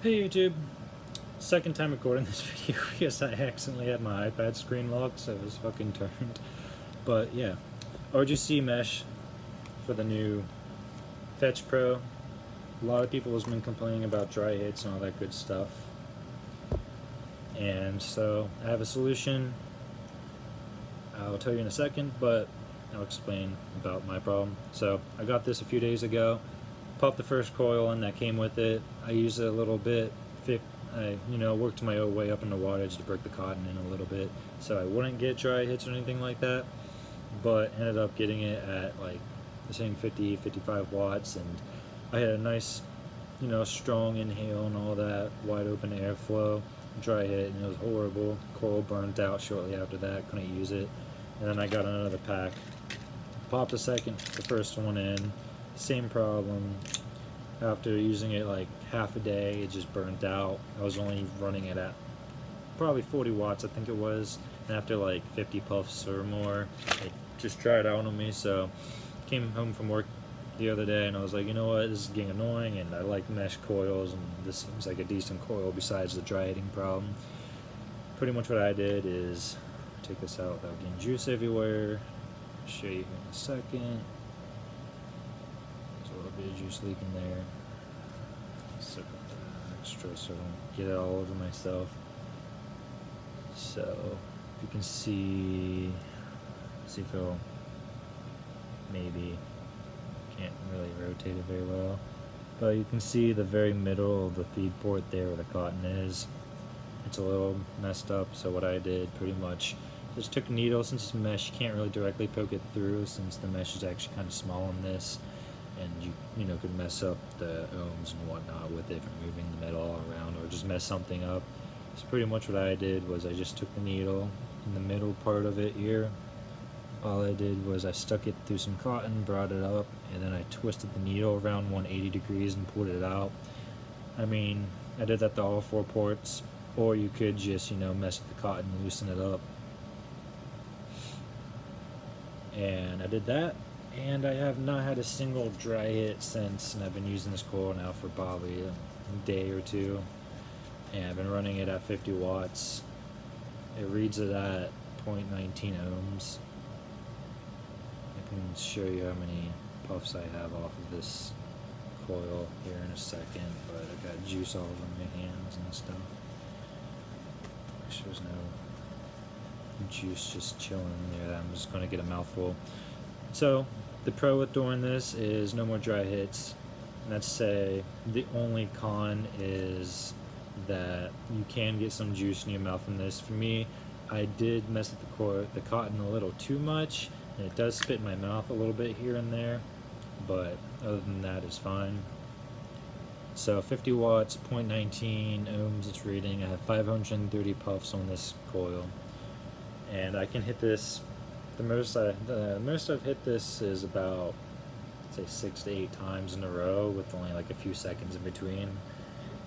Hey YouTube, second time recording this video because I accidentally had my iPad screen locked, so it was fucking turned. But yeah, RGC Mesh for the new Fetch Pro. A lot of people has been complaining about dry hits and all that good stuff. And so I have a solution. I'll tell you in a second, but I'll explain about my problem. So I got this a few days ago. Popped the first coil and that came with it. I used it a little bit. I worked my way up in the wattage to break the cotton in a little bit, so I wouldn't get dry hits or anything like that. But ended up getting it at like the same 50, 55 watts, and I had a nice, strong inhale and all that, wide open airflow. Dry hit, and it was horrible. Coil burned out shortly after that. Couldn't use it, and then I got another pack. Popped the first one in. Same problem. After using it like half a day, it just burnt out. I was only running it at probably 40 watts, I think it was. And after like 50 puffs or more, it just dried out on me. So came home from work the other day and I was like, you know what, this is getting annoying, and I like mesh coils, and this seems like a decent coil besides the dry hitting problem. Pretty much what I did is take this out without getting juice everywhere. Show you in a second. A little bit of juice leaking there. Suck up the extra so I don't get it all over myself. So you can see if it'll maybe, can't really rotate it very well, but you can see the very middle of the feed port there where the cotton is. It's a little messed up, so what I did pretty much just took a needle. Since it's mesh, you can't really directly poke it through since the mesh is actually kind of small in this, and you could mess up the ohms and whatnot with it from moving the metal all around, or just mess something up. So pretty much what I did was I just took the needle in the middle part of it here. All I did was I stuck it through some cotton, brought it up, and then I twisted the needle around 180 degrees and pulled it out. I mean, I did that to all 4 ports, or you could just mess with the cotton and loosen it up. And I did that, and I have not had a single dry hit since, and I've been using this coil now for probably a day or two, and I've been running it at 50 watts. It reads it at 0.19 ohms. I can show you how many puffs I have off of this coil here in a second, but I've got juice all over my hands and stuff. There's no juice just chilling there. I'm just going to get a mouthful. So the pro with doing this is no more dry hits. And I'd say the only con is that you can get some juice in your mouth from this. For me, I did mess with the cotton a little too much, and it does spit in my mouth a little bit here and there, but other than that, it's fine. So 50 watts, 0.19 ohms it's reading. I have 530 puffs on this coil, and I can hit this. The most I've hit this is about, say, 6 to 8 times in a row with only like a few seconds in between,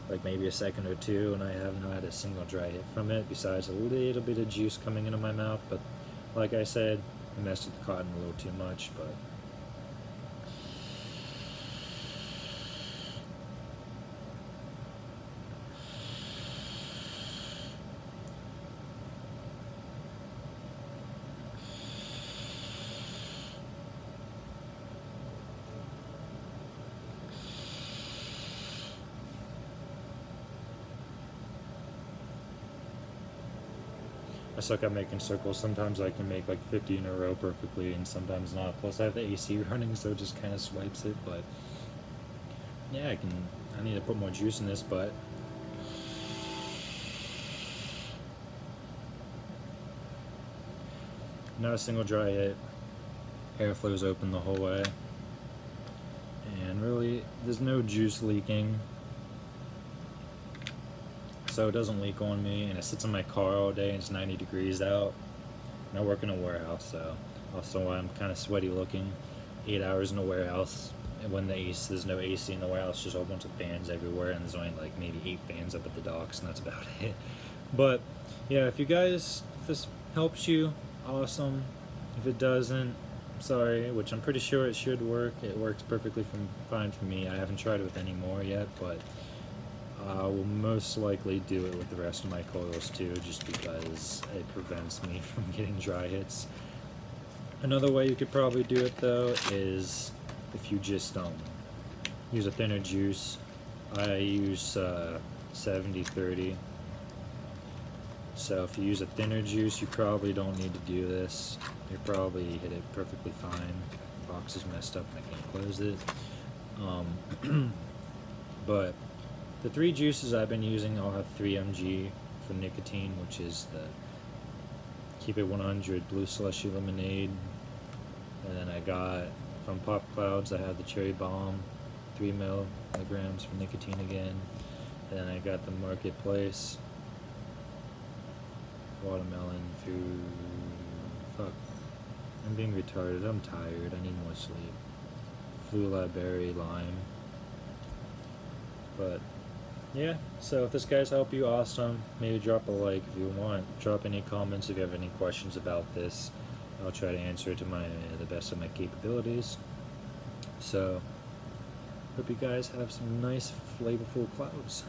like maybe a second or two, and I have not had a single dry hit from it besides a little bit of juice coming into my mouth. But like I said, I messed with the cotton a little too much. But I suck at making circles. Sometimes I can make like 50 in a row perfectly, and sometimes not. Plus I have the AC running, so it just kind of swipes it. But yeah, I need to put more juice in this, but not a single dry hit. Airflow is open the whole way, and really there's no juice leaking. So it doesn't leak on me, and it sits in my car all day, and it's 90 degrees out, and I work in a warehouse, so also I'm kind of sweaty looking. 8 hours in a warehouse, and when there's no AC in the warehouse, just a whole bunch of fans everywhere, and there's only like maybe 8 fans up at the docks, and that's about it. But yeah, if this helps you, awesome. If it doesn't, sorry, which I'm pretty sure it should work. It works perfectly fine for me. I haven't tried it with any more yet, but I will most likely do it with the rest of my coils too, just because it prevents me from getting dry hits. Another way you could probably do it though is if you just use a thinner juice. I use 70/30. So if you use a thinner juice, you probably don't need to do this. You probably hit it perfectly fine. The box is messed up and I can't close it. But the 3 juices I've been using, I'll have 3 mg for nicotine, which is the Keep It 100 Blue Slushy Lemonade. And then I got from Pop Clouds, I have the Cherry Bomb, 3 milligrams for nicotine again. And then I got the Marketplace Watermelon food. Fuck. I'm being retarded. I'm tired. I need more sleep. Flula Berry Lime. But yeah, so if this guy's helped you, awesome. Maybe drop a like if you want. Drop any comments if you have any questions about this. I'll try to answer it to the best of my capabilities. So, hope you guys have some nice, flavorful clouds.